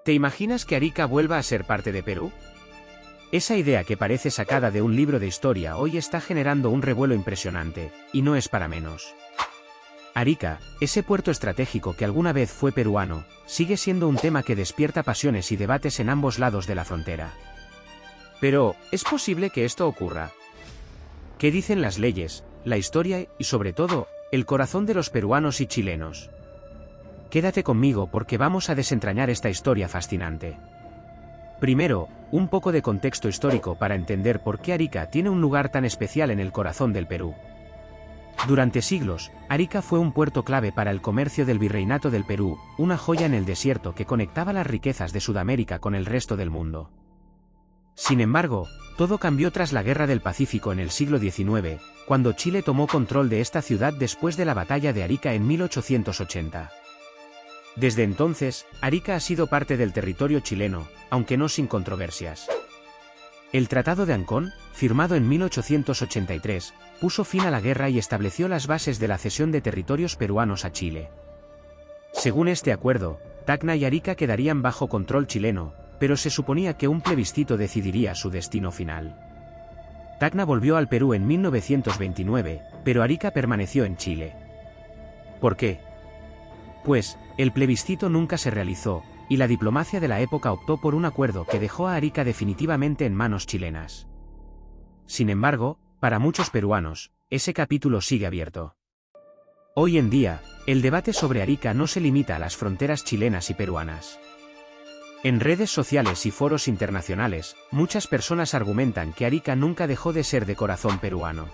¿Te imaginas que Arica vuelva a ser parte de Perú? Esa idea que parece sacada de un libro de historia hoy está generando un revuelo impresionante, y no es para menos. Arica, ese puerto estratégico que alguna vez fue peruano, sigue siendo un tema que despierta pasiones y debates en ambos lados de la frontera. Pero, ¿es posible que esto ocurra? ¿Qué dicen las leyes, la historia y, sobre todo, el corazón de los peruanos y chilenos? Quédate conmigo porque vamos a desentrañar esta historia fascinante. Primero, un poco de contexto histórico para entender por qué Arica tiene un lugar tan especial en el corazón del Perú. Durante siglos, Arica fue un puerto clave para el comercio del Virreinato del Perú, una joya en el desierto que conectaba las riquezas de Sudamérica con el resto del mundo. Sin embargo, todo cambió tras la Guerra del Pacífico en el siglo XIX, cuando Chile tomó control de esta ciudad después de la Batalla de Arica en 1880. Desde entonces, Arica ha sido parte del territorio chileno, aunque no sin controversias. El Tratado de Ancón, firmado en 1883, puso fin a la guerra y estableció las bases de la cesión de territorios peruanos a Chile. Según este acuerdo, Tacna y Arica quedarían bajo control chileno, pero se suponía que un plebiscito decidiría su destino final. Tacna volvió al Perú en 1929, pero Arica permaneció en Chile. ¿Por qué? Pues, el plebiscito nunca se realizó, y la diplomacia de la época optó por un acuerdo que dejó a Arica definitivamente en manos chilenas. Sin embargo, para muchos peruanos, ese capítulo sigue abierto. Hoy en día, el debate sobre Arica no se limita a las fronteras chilenas y peruanas. En redes sociales y foros internacionales, muchas personas argumentan que Arica nunca dejó de ser de corazón peruano.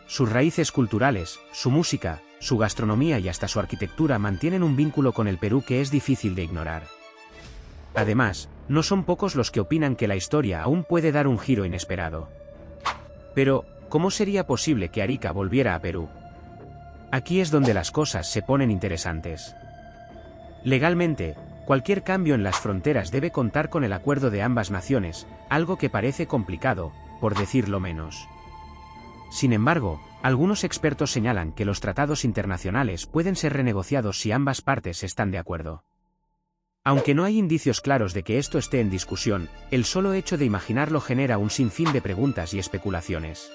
Sus raíces culturales, su música, su gastronomía y hasta su arquitectura mantienen un vínculo con el Perú que es difícil de ignorar. Además, no son pocos los que opinan que la historia aún puede dar un giro inesperado. Pero, ¿cómo sería posible que Arica volviera a Perú? Aquí es donde las cosas se ponen interesantes. Legalmente, cualquier cambio en las fronteras debe contar con el acuerdo de ambas naciones, algo que parece complicado, por decirlo menos. Sin embargo, algunos expertos señalan que los tratados internacionales pueden ser renegociados si ambas partes están de acuerdo. Aunque no hay indicios claros de que esto esté en discusión, el solo hecho de imaginarlo genera un sinfín de preguntas y especulaciones.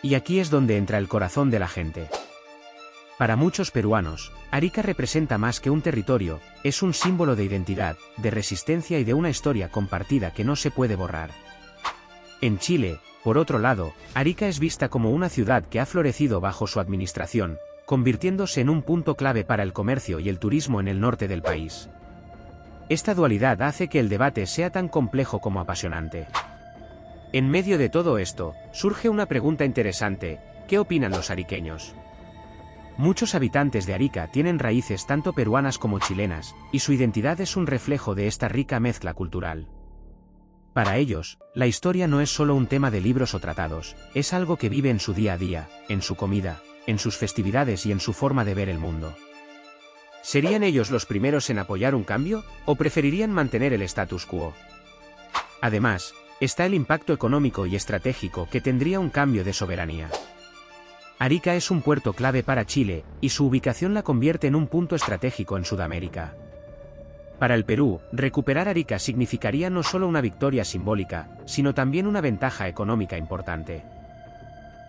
Y aquí es donde entra el corazón de la gente. Para muchos peruanos, Arica representa más que un territorio, es un símbolo de identidad, de resistencia y de una historia compartida que no se puede borrar. En Chile, por otro lado, Arica es vista como una ciudad que ha florecido bajo su administración, convirtiéndose en un punto clave para el comercio y el turismo en el norte del país. Esta dualidad hace que el debate sea tan complejo como apasionante. En medio de todo esto, surge una pregunta interesante: ¿qué opinan los ariqueños? Muchos habitantes de Arica tienen raíces tanto peruanas como chilenas, y su identidad es un reflejo de esta rica mezcla cultural. Para ellos, la historia no es solo un tema de libros o tratados, es algo que vive en su día a día, en su comida, en sus festividades y en su forma de ver el mundo. ¿Serían ellos los primeros en apoyar un cambio, o preferirían mantener el status quo? Además, está el impacto económico y estratégico que tendría un cambio de soberanía. Arica es un puerto clave para Chile, y su ubicación la convierte en un punto estratégico en Sudamérica. Para el Perú, recuperar Arica significaría no solo una victoria simbólica, sino también una ventaja económica importante.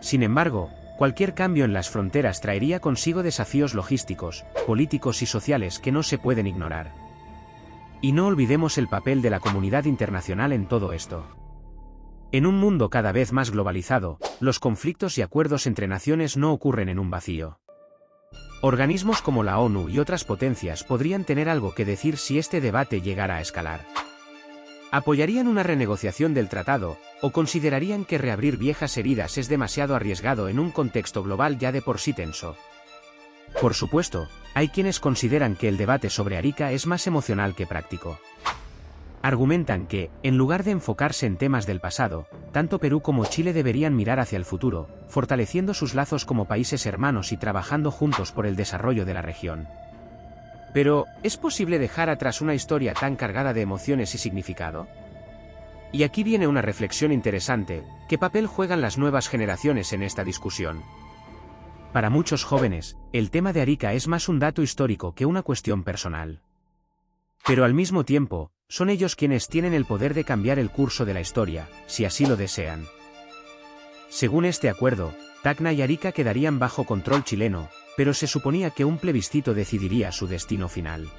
Sin embargo, cualquier cambio en las fronteras traería consigo desafíos logísticos, políticos y sociales que no se pueden ignorar. Y no olvidemos el papel de la comunidad internacional en todo esto. En un mundo cada vez más globalizado, los conflictos y acuerdos entre naciones no ocurren en un vacío. Organismos como la ONU y otras potencias podrían tener algo que decir si este debate llegara a escalar. ¿Apoyarían una renegociación del tratado, o considerarían que reabrir viejas heridas es demasiado arriesgado en un contexto global ya de por sí tenso? Por supuesto, hay quienes consideran que el debate sobre Arica es más emocional que práctico. Argumentan que, en lugar de enfocarse en temas del pasado, tanto Perú como Chile deberían mirar hacia el futuro, fortaleciendo sus lazos como países hermanos y trabajando juntos por el desarrollo de la región. Pero, ¿es posible dejar atrás una historia tan cargada de emociones y significado? Y aquí viene una reflexión interesante: ¿qué papel juegan las nuevas generaciones en esta discusión? Para muchos jóvenes, el tema de Arica es más un dato histórico que una cuestión personal. Pero al mismo tiempo, son ellos quienes tienen el poder de cambiar el curso de la historia, si así lo desean. Según este acuerdo, Tacna y Arica quedarían bajo control chileno, pero se suponía que un plebiscito decidiría su destino final.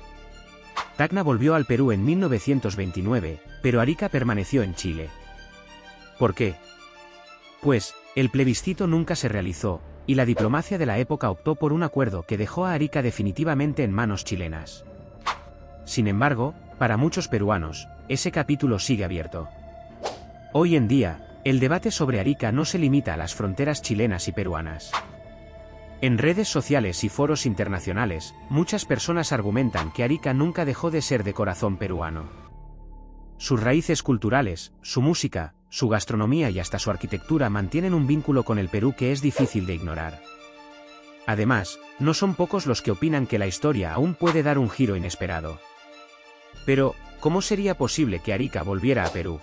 Tacna volvió al Perú en 1929, pero Arica permaneció en Chile. ¿Por qué? Pues, el plebiscito nunca se realizó, y la diplomacia de la época optó por un acuerdo que dejó a Arica definitivamente en manos chilenas. Sin embargo, para muchos peruanos, ese capítulo sigue abierto. Hoy en día, el debate sobre Arica no se limita a las fronteras chilenas y peruanas. En redes sociales y foros internacionales, muchas personas argumentan que Arica nunca dejó de ser de corazón peruano. Sus raíces culturales, su música, su gastronomía y hasta su arquitectura mantienen un vínculo con el Perú que es difícil de ignorar. Además, no son pocos los que opinan que la historia aún puede dar un giro inesperado. Pero, ¿cómo sería posible que Arica volviera a Perú?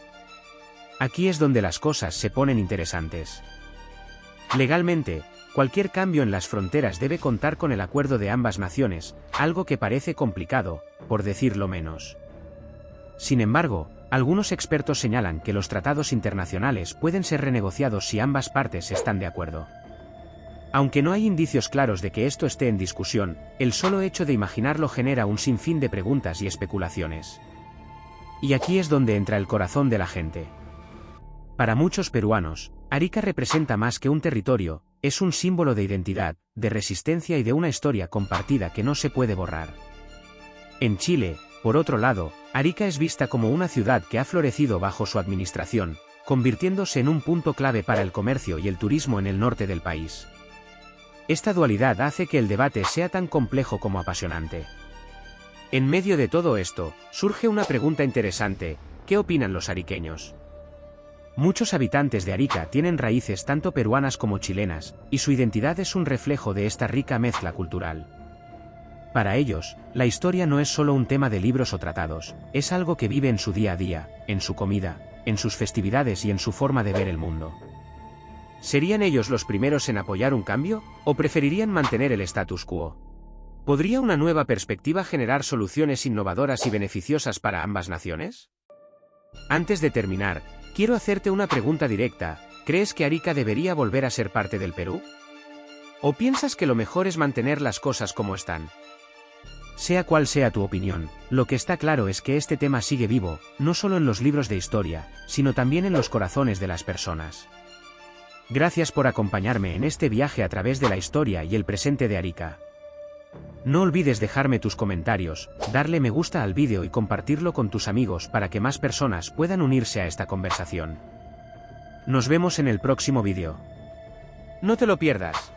Aquí es donde las cosas se ponen interesantes. Legalmente, cualquier cambio en las fronteras debe contar con el acuerdo de ambas naciones, algo que parece complicado, por decirlo menos. Sin embargo, algunos expertos señalan que los tratados internacionales pueden ser renegociados si ambas partes están de acuerdo. Aunque no hay indicios claros de que esto esté en discusión, el solo hecho de imaginarlo genera un sinfín de preguntas y especulaciones. Y aquí es donde entra el corazón de la gente. Para muchos peruanos, Arica representa más que un territorio, es un símbolo de identidad, de resistencia y de una historia compartida que no se puede borrar. En Chile, por otro lado, Arica es vista como una ciudad que ha florecido bajo su administración, convirtiéndose en un punto clave para el comercio y el turismo en el norte del país. Esta dualidad hace que el debate sea tan complejo como apasionante. En medio de todo esto, surge una pregunta interesante: ¿qué opinan los ariqueños? Muchos habitantes de Arica tienen raíces tanto peruanas como chilenas, y su identidad es un reflejo de esta rica mezcla cultural. Para ellos, la historia no es solo un tema de libros o tratados, es algo que vive en su día a día, en su comida, en sus festividades y en su forma de ver el mundo. ¿Serían ellos los primeros en apoyar un cambio, o preferirían mantener el status quo? ¿Podría una nueva perspectiva generar soluciones innovadoras y beneficiosas para ambas naciones? Antes de terminar, quiero hacerte una pregunta directa: ¿crees que Arica debería volver a ser parte del Perú? ¿O piensas que lo mejor es mantener las cosas como están? Sea cual sea tu opinión, lo que está claro es que este tema sigue vivo, no solo en los libros de historia, sino también en los corazones de las personas. Gracias por acompañarme en este viaje a través de la historia y el presente de Arica. No olvides dejarme tus comentarios, darle me gusta al vídeo y compartirlo con tus amigos para que más personas puedan unirse a esta conversación. Nos vemos en el próximo vídeo. No te lo pierdas.